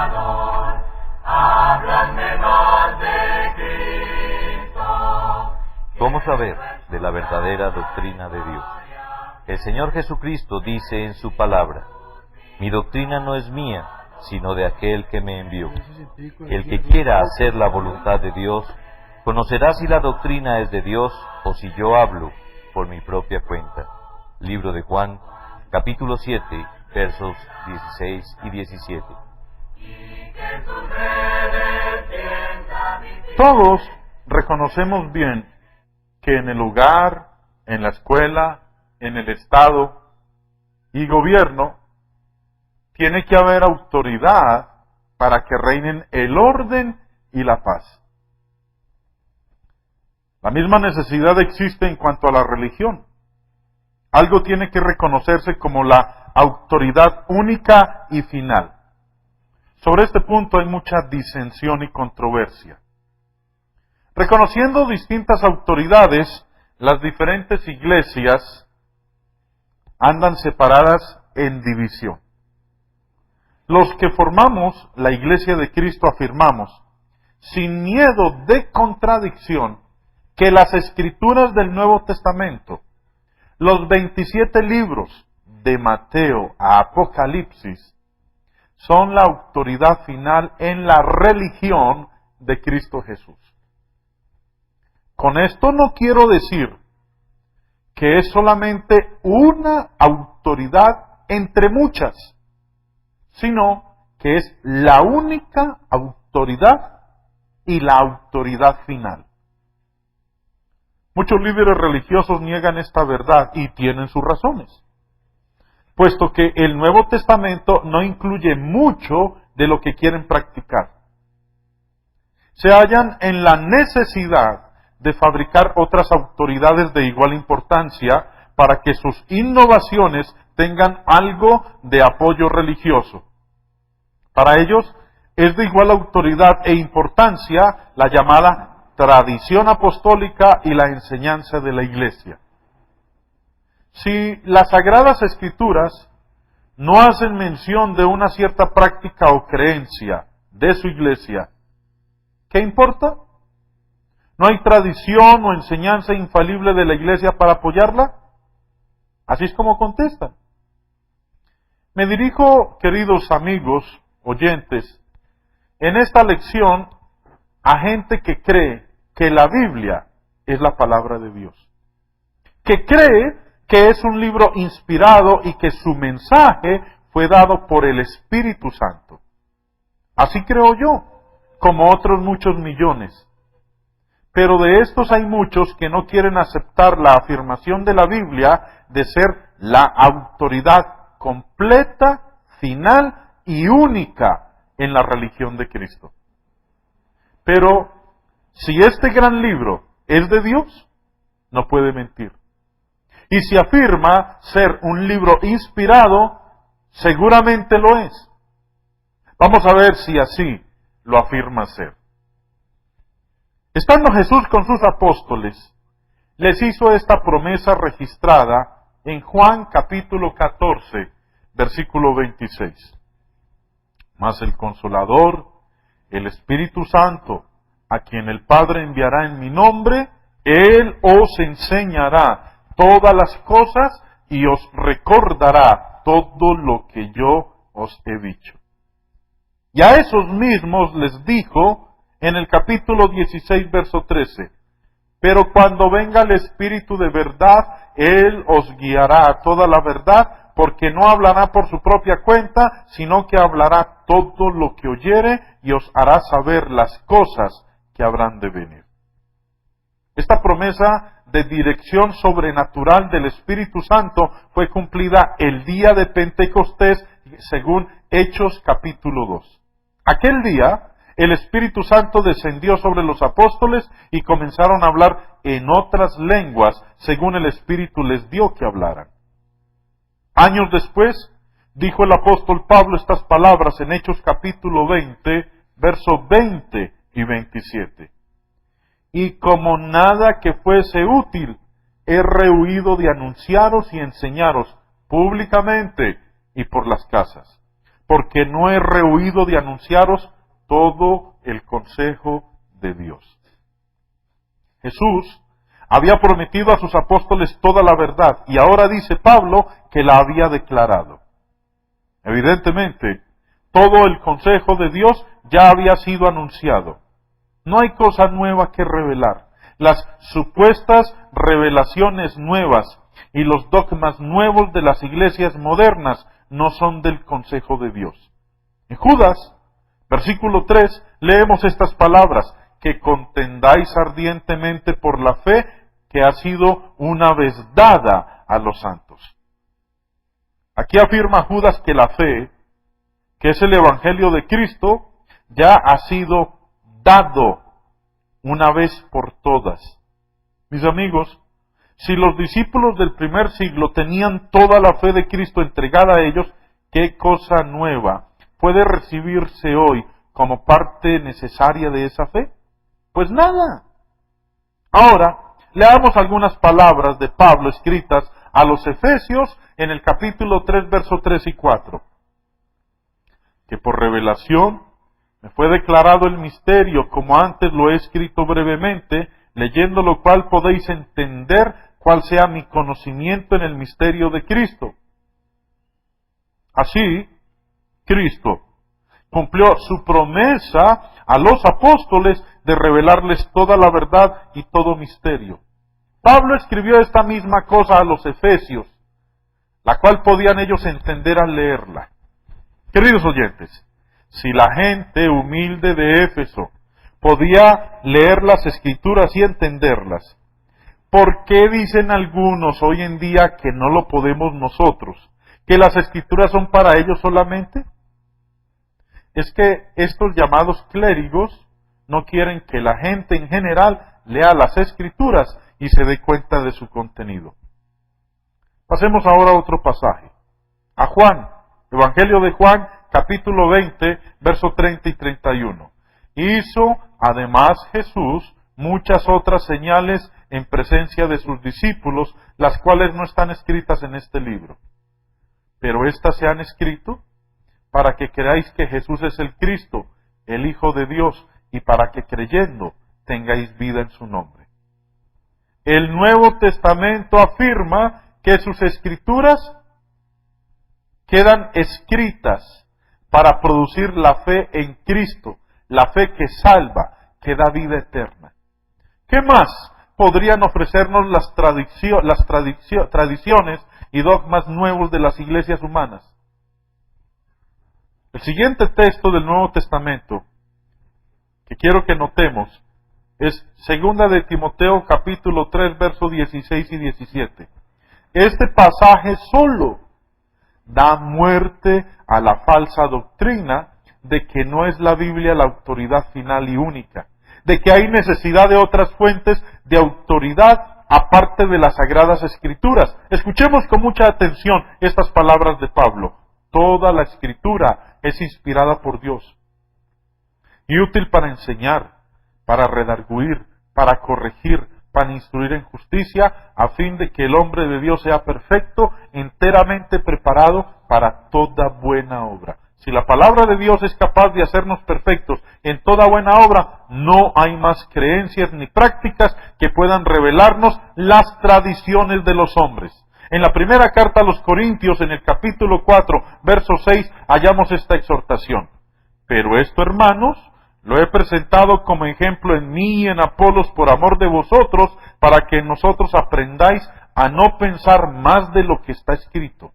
Salvador, háblanme más de Cristo. ¿Cómo saber de la verdadera doctrina de Dios? El Señor Jesucristo dice en su palabra: mi doctrina no es mía, sino de aquel que me envió. El que quiera hacer la voluntad de Dios, conocerá si la doctrina es de Dios o si yo hablo por mi propia cuenta. Libro de Juan, capítulo 7, versos 16 y 17. Todos reconocemos bien que en el hogar, en la escuela, en el Estado y gobierno, tiene que haber autoridad para que reinen el orden y la paz. La misma necesidad existe en cuanto a la religión. Algo tiene que reconocerse como la autoridad única y final. Sobre este punto hay mucha disensión y controversia. Reconociendo distintas autoridades, las diferentes iglesias andan separadas en división. Los que formamos la Iglesia de Cristo afirmamos, sin miedo de contradicción, que las Escrituras del Nuevo Testamento, los 27 libros de Mateo a Apocalipsis, son la autoridad final en la religión de Cristo Jesús. Con esto no quiero decir que es solamente una autoridad entre muchas, sino que es la única autoridad y la autoridad final. Muchos líderes religiosos niegan esta verdad y tienen sus razones, puesto que el Nuevo Testamento no incluye mucho de lo que quieren practicar. Se hallan en la necesidad de fabricar otras autoridades de igual importancia para que sus innovaciones tengan algo de apoyo religioso. Para ellos es de igual autoridad e importancia la llamada tradición apostólica y la enseñanza de la Iglesia. Si las Sagradas Escrituras no hacen mención de una cierta práctica o creencia de su Iglesia, ¿qué importa? ¿No hay tradición o enseñanza infalible de la Iglesia para apoyarla? Así es como contestan. Me dirijo, queridos amigos, oyentes, en esta lección a gente que cree que la Biblia es la palabra de Dios, que cree que es un libro inspirado y que su mensaje fue dado por el Espíritu Santo. Así creo yo, como otros muchos millones. Pero de estos hay muchos que no quieren aceptar la afirmación de la Biblia de ser la autoridad completa, final y única en la religión de Cristo. Pero si este gran libro es de Dios, no puede mentir. Y si afirma ser un libro inspirado, seguramente lo es. Vamos a ver si así lo afirma ser. Estando Jesús con sus apóstoles, les hizo esta promesa registrada en Juan capítulo 14, versículo 26. Mas el Consolador, el Espíritu Santo, a quien el Padre enviará en mi nombre, Él os enseñará todas las cosas y os recordará todo lo que yo os he dicho. Y a esos mismos les dijo en el capítulo 16, verso 13, pero cuando venga el Espíritu de verdad, Él os guiará a toda la verdad, porque no hablará por su propia cuenta, sino que hablará todo lo que oyere y os hará saber las cosas que habrán de venir. Esta promesa de dirección sobrenatural del Espíritu Santo fue cumplida el día de Pentecostés, según Hechos capítulo 2. Aquel día, el Espíritu Santo descendió sobre los apóstoles y comenzaron a hablar en otras lenguas, según el Espíritu les dio que hablaran. Años después, dijo el apóstol Pablo estas palabras en Hechos capítulo 20, versos 20 y 27. Y como nada que fuese útil, he rehuido de anunciaros y enseñaros públicamente y por las casas. porque no he rehuido de anunciaros todo el consejo de Dios. Jesús había prometido a sus apóstoles toda la verdad y ahora dice Pablo que la había declarado. Evidentemente, todo el consejo de Dios ya había sido anunciado. No hay cosa nueva que revelar. Las supuestas revelaciones nuevas y los dogmas nuevos de las iglesias modernas no son del consejo de Dios. En Judas, versículo 3, leemos estas palabras: que contendáis ardientemente por la fe que ha sido una vez dada a los santos. Aquí afirma Judas que la fe, que es el Evangelio de Cristo, ya ha sido dado una vez por todas. Mis amigos, si los discípulos del primer siglo tenían toda la fe de Cristo entregada a ellos, ¿qué cosa nueva puede recibirse hoy como parte necesaria de esa fe? Pues nada. Ahora, leamos algunas palabras de Pablo escritas a los Efesios en el capítulo 3, versos 3 y 4. Que por revelación me fue declarado el misterio, como antes lo he escrito brevemente, leyendo lo cual podéis entender cuál sea mi conocimiento en el misterio de Cristo. Así, Cristo cumplió su promesa a los apóstoles de revelarles toda la verdad y todo misterio. Pablo escribió esta misma cosa a los Efesios, la cual podían ellos entender al leerla. Queridos oyentes, si la gente humilde de Éfeso podía leer las Escrituras y entenderlas, ¿por qué dicen algunos hoy en día que no lo podemos nosotros? ¿Que las Escrituras son para ellos solamente? Es que estos llamados clérigos no quieren que la gente en general lea las Escrituras y se dé cuenta de su contenido. Pasemos ahora a otro pasaje. A Juan, Evangelio de Juan, capítulo 20, versos 30 y 31. Hizo además Jesús muchas otras señales en presencia de sus discípulos, las cuales no están escritas en este libro. Pero éstas se han escrito para que creáis que Jesús es el Cristo, el Hijo de Dios, y para que creyendo tengáis vida en su nombre. El Nuevo Testamento afirma que sus Escrituras quedan escritas para producir la fe en Cristo, la fe que salva, que da vida eterna. ¿Qué más podrían ofrecernos las tradiciones y dogmas nuevos de las iglesias humanas? El siguiente texto del Nuevo Testamento que quiero que notemos es 2 de Timoteo capítulo 3 versos 16 y 17. Este pasaje solo da muerte a la falsa doctrina de que no es la Biblia la autoridad final y única, de que hay necesidad de otras fuentes de autoridad aparte de las Sagradas Escrituras. Escuchemos con mucha atención estas palabras de Pablo. Toda la Escritura es inspirada por Dios y útil para enseñar, para redarguir, para corregir, para instruir en justicia, a fin de que el hombre de Dios sea perfecto, enteramente preparado para toda buena obra. Si la palabra de Dios es capaz de hacernos perfectos en toda buena obra, no hay más creencias ni prácticas que puedan revelarnos las tradiciones de los hombres. En la primera carta a los Corintios, en el capítulo 4, verso 6, hallamos esta exhortación. Pero esto, hermanos, lo he presentado como ejemplo en mí y en Apolos por amor de vosotros, para que nosotros aprendáis a no pensar más de lo que está escrito.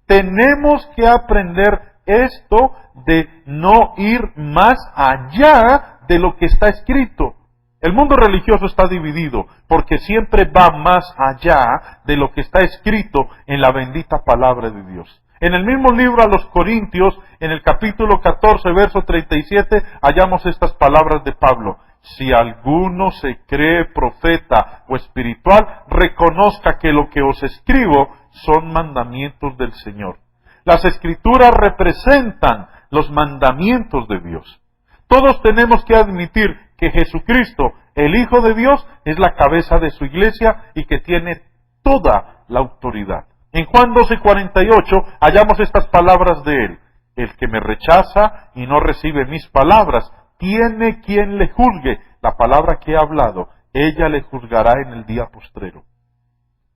Tenemos que aprender esto de no ir más allá de lo que está escrito. El mundo religioso está dividido porque siempre va más allá de lo que está escrito en la bendita palabra de Dios. En el mismo libro a los Corintios, en el capítulo 14, verso 37, hallamos estas palabras de Pablo. Si alguno se cree profeta o espiritual, reconozca que lo que os escribo son mandamientos del Señor. Las Escrituras representan los mandamientos de Dios. Todos tenemos que admitir que Jesucristo, el Hijo de Dios, es la cabeza de su iglesia y que tiene toda la autoridad. En Juan 12:48 hallamos estas palabras de él. El que me rechaza y no recibe mis palabras, tiene quien le juzgue. La palabra que he hablado, ella le juzgará en el día postrero.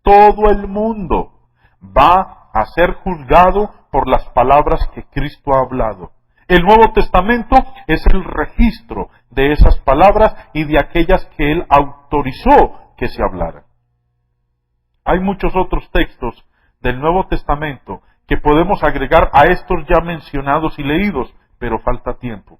Todo el mundo va a ser juzgado por las palabras que Cristo ha hablado. El Nuevo Testamento es el registro de esas palabras y de aquellas que Él autorizó que se hablaran. Hay muchos otros textos del Nuevo Testamento que podemos agregar a estos ya mencionados y leídos, pero falta tiempo.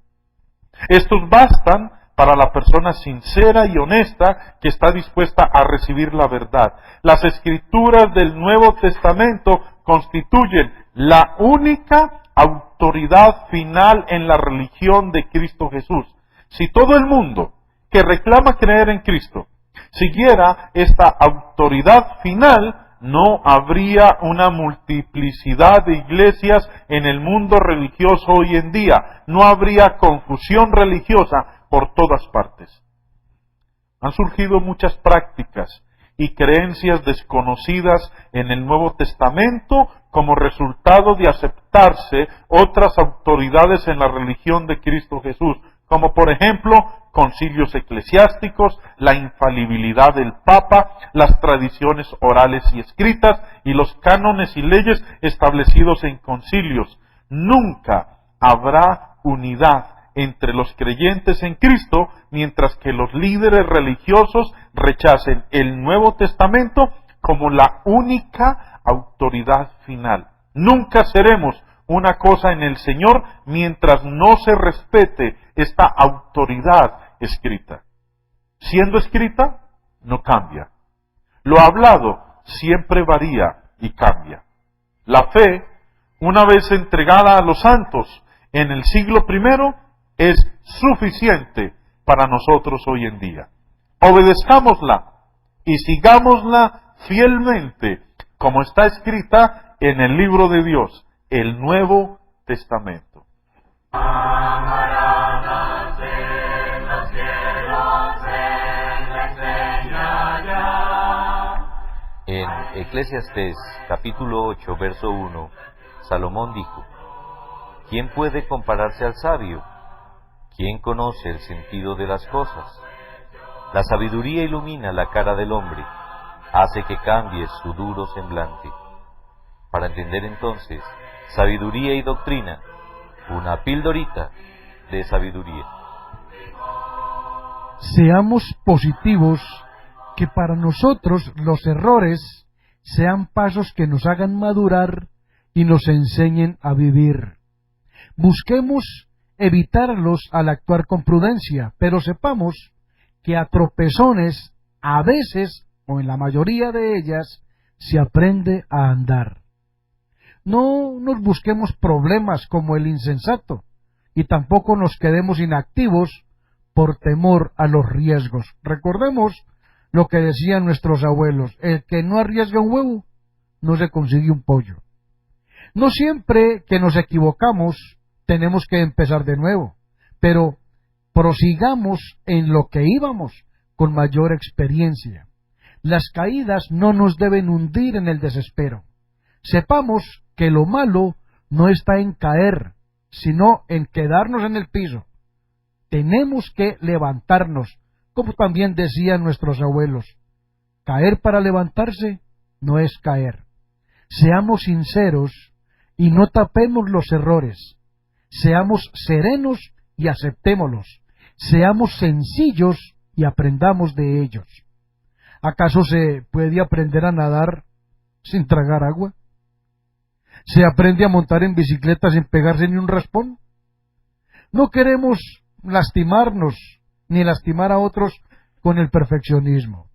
Estos bastan para la persona sincera y honesta que está dispuesta a recibir la verdad. Las Escrituras del Nuevo Testamento constituyen la única autoridad final en la religión de Cristo Jesús. Si todo el mundo que reclama creer en Cristo siguiera esta autoridad final, no habría una multiplicidad de iglesias en el mundo religioso hoy en día. No habría confusión religiosa por todas partes. Han surgido muchas prácticas y creencias desconocidas en el Nuevo Testamento como resultado de aceptarse otras autoridades en la religión de Cristo Jesús, como por ejemplo concilios eclesiásticos, la infalibilidad del Papa, las tradiciones orales y escritas y los cánones y leyes establecidos en concilios. Nunca habrá unidad entre los creyentes en Cristo mientras que los líderes religiosos rechacen el Nuevo Testamento como la única autoridad final. Nunca seremos una cosa en el Señor mientras no se respete esta autoridad escrita. Siendo escrita, no cambia. Lo hablado siempre varía y cambia. La fe, una vez entregada a los santos en el siglo I, es suficiente para nosotros hoy en día. Obedezcámosla y sigámosla fielmente, como está escrita en el libro de Dios, el Nuevo Testamento. Amarás en los cielos, Él enseña ya. En Eclesiastés capítulo 8, verso 1, Salomón dijo: ¿Quién puede compararse al sabio? ¿Quién conoce el sentido de las cosas? La sabiduría ilumina la cara del hombre, hace que cambie su duro semblante. Para entender entonces sabiduría y doctrina, una pildorita de sabiduría. Seamos positivos, que para nosotros los errores sean pasos que nos hagan madurar y nos enseñen a vivir. Busquemos evitarlos al actuar con prudencia, pero sepamos que a tropezones, a veces, o en la mayoría de ellas, se aprende a andar. No nos busquemos problemas como el insensato, y tampoco nos quedemos inactivos por temor a los riesgos. Recordemos lo que decían nuestros abuelos: el que no arriesga un huevo, no se consigue un pollo. No siempre que nos equivocamos tenemos que empezar de nuevo, pero prosigamos en lo que íbamos con mayor experiencia. Las caídas no nos deben hundir en el desespero. Sepamos que lo malo no está en caer, sino en quedarnos en el piso. Tenemos que levantarnos, como también decían nuestros abuelos. Caer para levantarse no es caer. Seamos sinceros y no tapemos los errores. Seamos serenos y aceptémoslos. Seamos sencillos y aprendamos de ellos. ¿Acaso se puede aprender a nadar sin tragar agua? ¿Se aprende a montar en bicicleta sin pegarse ni un raspón? No queremos lastimarnos ni lastimar a otros con el perfeccionismo.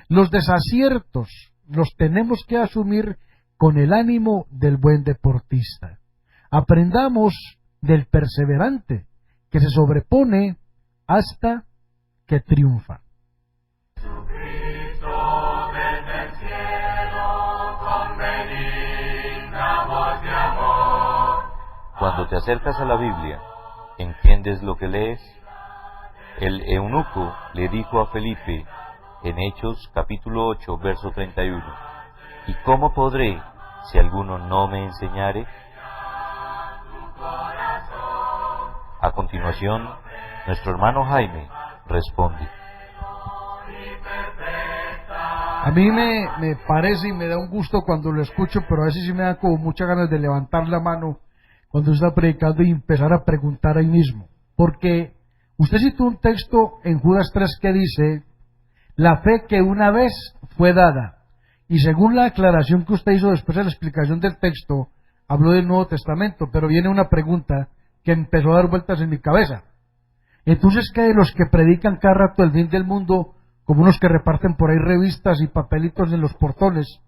Los desaciertos los tenemos que asumir con el ánimo del buen deportista. Aprendamos del perseverante que se sobrepone hasta que triunfa. Jesucristo desde el cielo con benigna voz de amor. Cuando te acercas a la Biblia, ¿entiendes lo que lees? El eunuco le dijo a Felipe en Hechos capítulo 8, verso 31, ¿y cómo podré si alguno no me enseñare? A continuación, nuestro hermano Jaime responde. A mí me parece y me da un gusto cuando lo escucho, pero a veces sí me da como muchas ganas de levantar la mano cuando está predicando y empezar a preguntar ahí mismo. Porque usted citó un texto en Judas 3 que dice, la fe que una vez fue dada. Y según la aclaración que usted hizo después de la explicación del texto, habló del Nuevo Testamento, pero viene una pregunta que empezó a dar vueltas en mi cabeza. Entonces, ¿qué de los que predican cada rato el fin del mundo, como unos que reparten por ahí revistas y papelitos en los portones?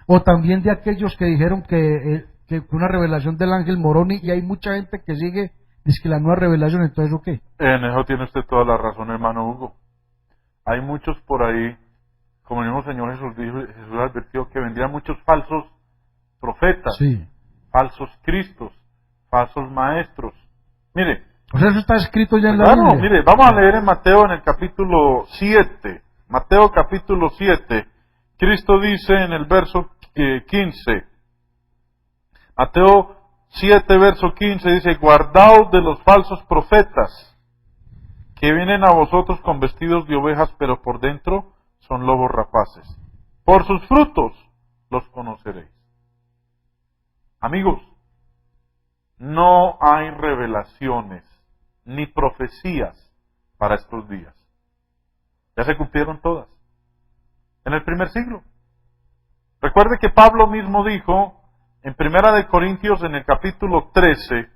O también de aquellos que dijeron que una revelación del ángel Moroni, y hay mucha gente que sigue, dice que la nueva revelación, entonces ¿o qué? En eso tiene usted toda la razón, hermano Hugo. Hay muchos por ahí, como el mismo Señor Jesús dijo, Jesús advirtió que vendrían muchos falsos profetas, Sí. falsos cristos, falsos maestros. Mire, O sea, eso está escrito ya en la claro, Biblia. mire, vamos a leer en Mateo en el capítulo 7. Mateo capítulo 7. Cristo dice en el verso 15. Mateo 7, verso 15 dice, guardaos de los falsos profetas, que vienen a vosotros con vestidos de ovejas, pero por dentro son lobos rapaces. Por sus frutos los conoceréis. Amigos, no hay revelaciones ni profecías para estos días. Ya se cumplieron todas. En el primer siglo. Recuerde que Pablo mismo dijo en Primera de Corintios en el capítulo 13,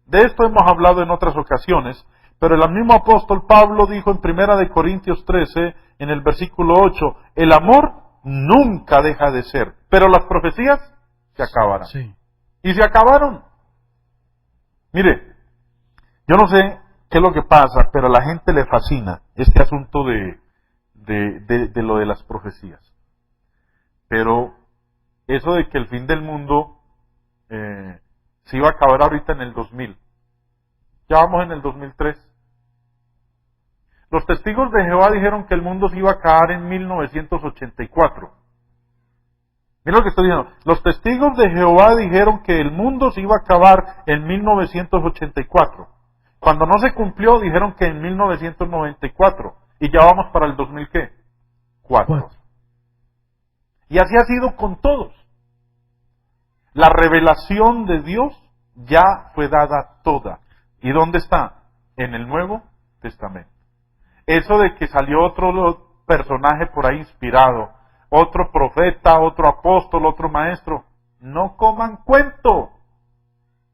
de esto hemos hablado en otras ocasiones, pero el mismo apóstol Pablo dijo en Primera de Corintios 13, en el versículo 8, el amor nunca deja de ser, pero las profecías se acabarán. Sí. Y se acabaron. Mire, yo no sé qué es lo que pasa, pero a la gente le fascina este asunto de lo de las profecías. Pero eso de que el fin del mundo se iba a acabar ahorita en el 2000. Ya vamos en el 2003. Los testigos de Jehová dijeron que el mundo se iba a acabar en 1984. Mira lo que estoy diciendo. Los testigos de Jehová dijeron que el mundo se iba a acabar en 1984. Cuando no se cumplió, dijeron que en 1994. Y ya vamos para el 2000, ¿qué? 4. Y así ha sido con todos. La revelación de Dios ya fue dada toda. ¿Y dónde está? En el Nuevo Testamento. Eso de que salió otro personaje por ahí inspirado, otro profeta, otro apóstol, otro maestro, no coman cuento.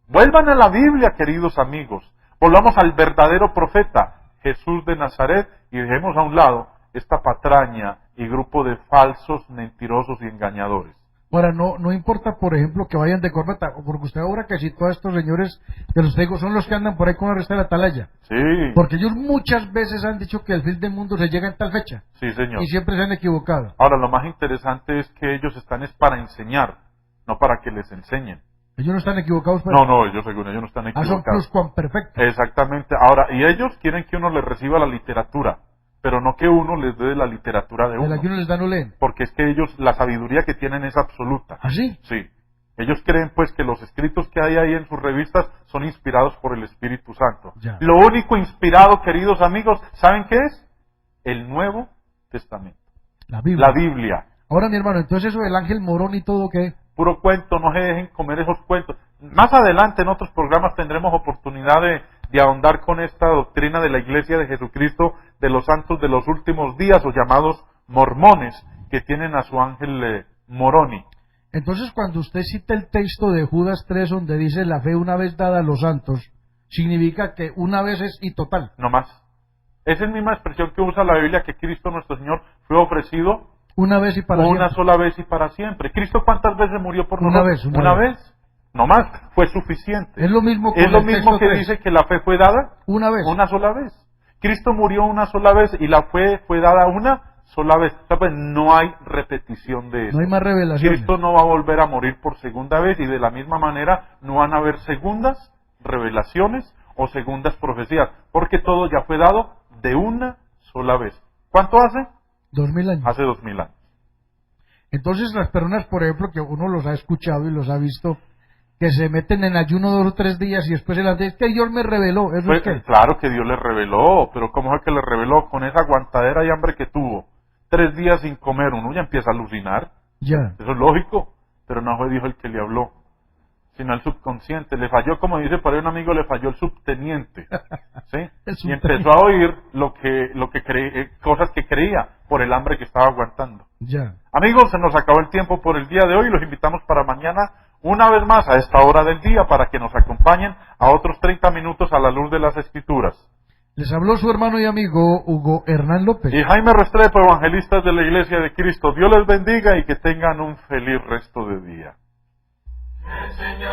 Vuelvan a la Biblia, queridos amigos. Volvamos al verdadero profeta, Jesús de Nazaret, y dejemos a un lado esta patraña y grupo de falsos, mentirosos y engañadores. Ahora, no importa, por ejemplo, que vayan de corbata, porque usted ahora que citó a estos señores que los tengo, son los que andan por ahí con la resta de la atalaya. Sí. Porque ellos muchas veces han dicho que el fin del mundo se llega en tal fecha. Sí, señor. Y siempre se han equivocado. Ahora, lo más interesante es que ellos están es para enseñar, no para que les enseñen. Ellos no están equivocados. Pero... No, ellos según ellos no están son equivocados. pluscuamperfectos. Exactamente. Ahora, y ellos quieren que uno les reciba la literatura, pero no que uno les dé la literatura de De uno. la que uno les da no leen. Porque es que ellos, la sabiduría que tienen es absoluta. ¿Ah, sí? Sí. Ellos creen pues que los escritos que hay ahí en sus revistas son inspirados por el Espíritu Santo. Ya. Lo único inspirado, queridos amigos, ¿saben qué es? El Nuevo Testamento. La Biblia. La Biblia. Ahora, mi hermano, entonces eso del ángel morón y todo, ¿qué? Puro cuento, no se dejen comer esos cuentos. Más adelante en otros programas tendremos oportunidad de ahondar con esta doctrina de la Iglesia de Jesucristo de los santos de los últimos días, o llamados mormones, que tienen a su ángel Moroni. Entonces, cuando usted cita el texto de Judas 3, donde dice la fe una vez dada a los santos, significa que una vez es y total. No más. Esa es la misma expresión que usa la Biblia, que Cristo nuestro Señor fue ofrecido Una vez y para una siempre. sola vez y para siempre. ¿Cristo cuántas veces murió por Una nosotros? vez, una vez. No más. Fue suficiente. Es lo mismo con Es lo el mismo texto que 3. dice que la fe fue dada Una vez. una sola vez. Cristo murió una sola vez y la fe fue dada una sola vez. Pues no hay repetición de eso. No hay más revelaciones. Cristo no va a volver a morir por segunda vez, y de la misma manera no van a haber segundas revelaciones o segundas profecías, porque todo ya fue dado de una sola vez. ¿Cuánto hace? 2000 años. Hace 2000 años. Entonces las personas, por ejemplo, que uno los ha escuchado y los ha visto, que se meten en ayuno 2 o 3 días y después el es que Dios me reveló. ¿Eso Pues, es qué? claro que Dios le reveló, pero ¿cómo es que le reveló? Con esa aguantadera y hambre que tuvo, 3 días sin comer, uno ya empieza a alucinar. Ya. Eso es lógico, pero no fue Dios el que le habló, sino el subconsciente. Le falló, como dice por ahí un amigo, le falló el subteniente, ¿sí? El Y subteniente. empezó a oír cosas que creía por el hambre que estaba aguantando. Ya. Amigos, se nos acabó el tiempo por el día de hoy. Los invitamos para mañana, una vez más, a esta hora del día, para que nos acompañen a otros 30 minutos a la luz de las Escrituras. Les habló su hermano y amigo Hugo Hernán López. Y Jaime Restrepo, evangelistas de la Iglesia de Cristo. Dios les bendiga y que tengan un feliz resto de día. El Señor